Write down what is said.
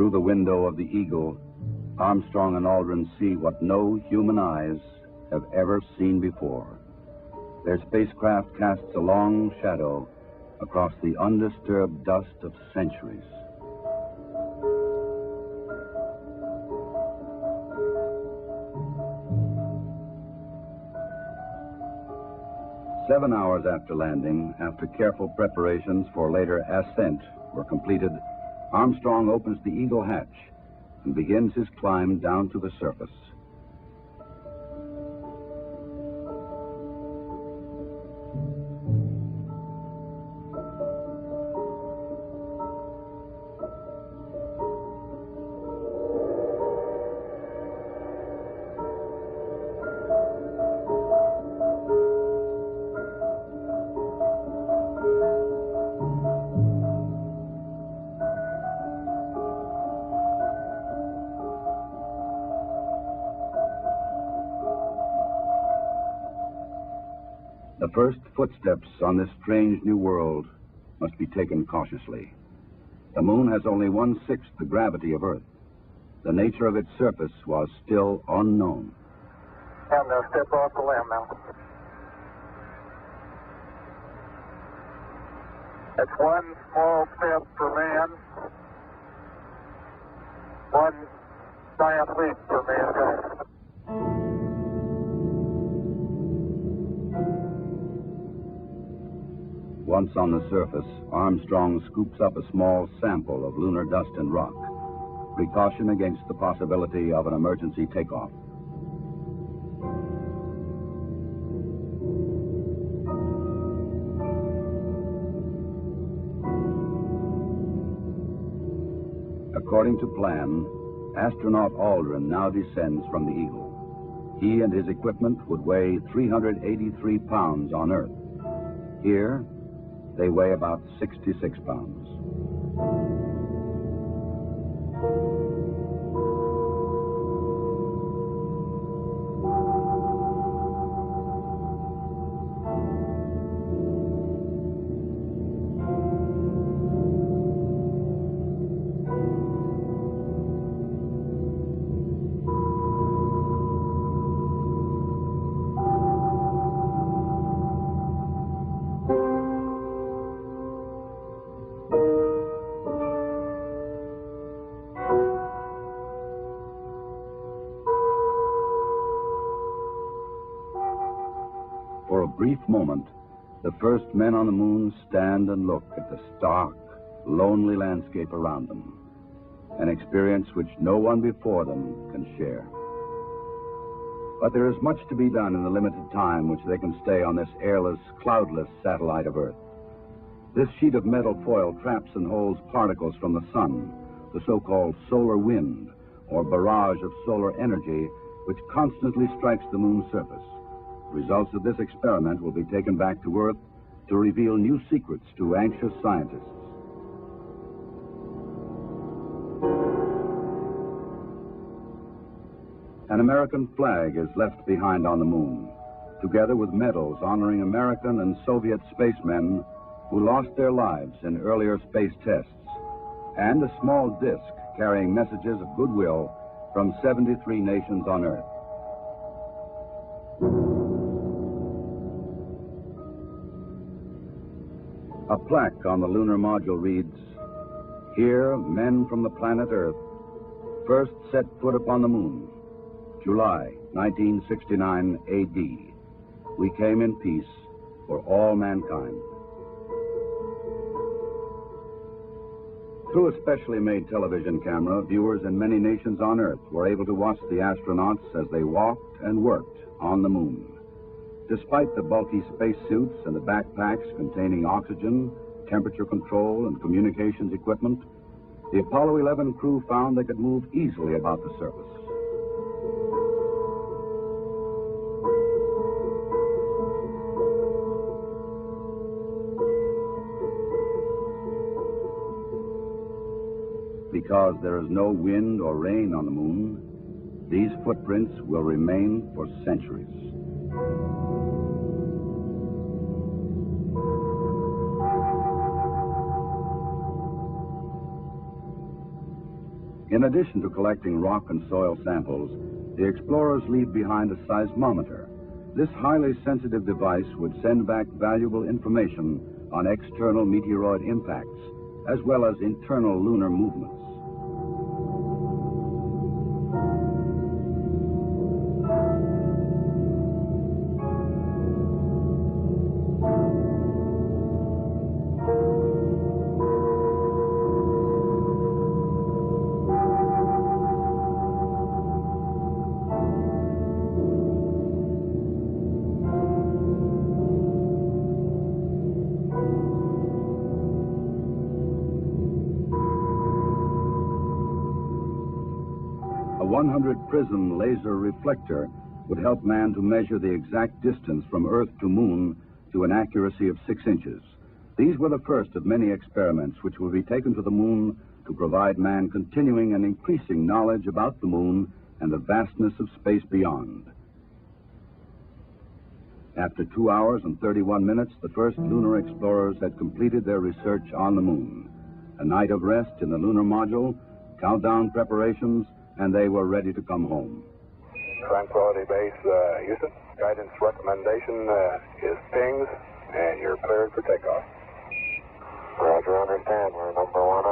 Through the window of the Eagle, Armstrong and Aldrin see what no human eyes have ever seen before. Their spacecraft casts a long shadow across the undisturbed dust of centuries. Seven hours after landing, after careful preparations for later ascent were completed, Armstrong opens the Eagle hatch and begins his climb down to the surface. The first footsteps on this strange new world must be taken cautiously. The moon has only 1/6 the gravity of Earth. The nature of its surface was still unknown. I'm going to step off the limb now. That's one small step for man, one giant leap for mankind. Once on the surface, Armstrong scoops up a small sample of lunar dust and rock, precaution against the possibility of an emergency takeoff. According to plan, astronaut Aldrin now descends from the Eagle. He and his equipment would weigh 383 pounds on Earth. Here, they weigh about 66 pounds. For a brief moment, the first men on the moon stand and look at the stark, lonely landscape around them, an experience which no one before them can share. But there is much to be done in the limited time which they can stay on this airless, cloudless satellite of Earth. This sheet of metal foil traps and holds particles from the sun, the so-called solar wind, or barrage of solar energy, which constantly strikes the moon's surface. Results of this experiment will be taken back to Earth to reveal new secrets to anxious scientists. An American flag is left behind on the moon, together with medals honoring American and Soviet spacemen who lost their lives in earlier space tests, and a small disc carrying messages of goodwill from 73 nations on Earth. A plaque on the lunar module reads, "Here, men from the planet Earth first set foot upon the moon, July 1969 AD. We came in peace for all mankind." Through a specially made television camera, viewers in many nations on Earth were able to watch the astronauts as they walked and worked on the moon. Despite the bulky spacesuits and the backpacks containing oxygen, temperature control, and communications equipment, the Apollo 11 crew found they could move easily about the surface. Because there is no wind or rain on the moon, these footprints will remain for centuries. In addition to collecting rock and soil samples, the explorers leave behind a seismometer. This highly sensitive device would send back valuable information on external meteoroid impacts, as well as internal lunar movements. A 100-prism laser reflector would help man to measure the exact distance from Earth to Moon to an accuracy of 6 inches. These were the first of many experiments which will be taken to the Moon to provide man continuing and increasing knowledge about the Moon and the vastness of space beyond. After 2 hours and 31 minutes, the first lunar explorers had completed their research on the Moon. A night of rest in the lunar module, countdown preparations, and they were ready to come home. Tranquility Base, Houston. Guidance recommendation is pings, and you're cleared for takeoff. Roger, understand. We're number 1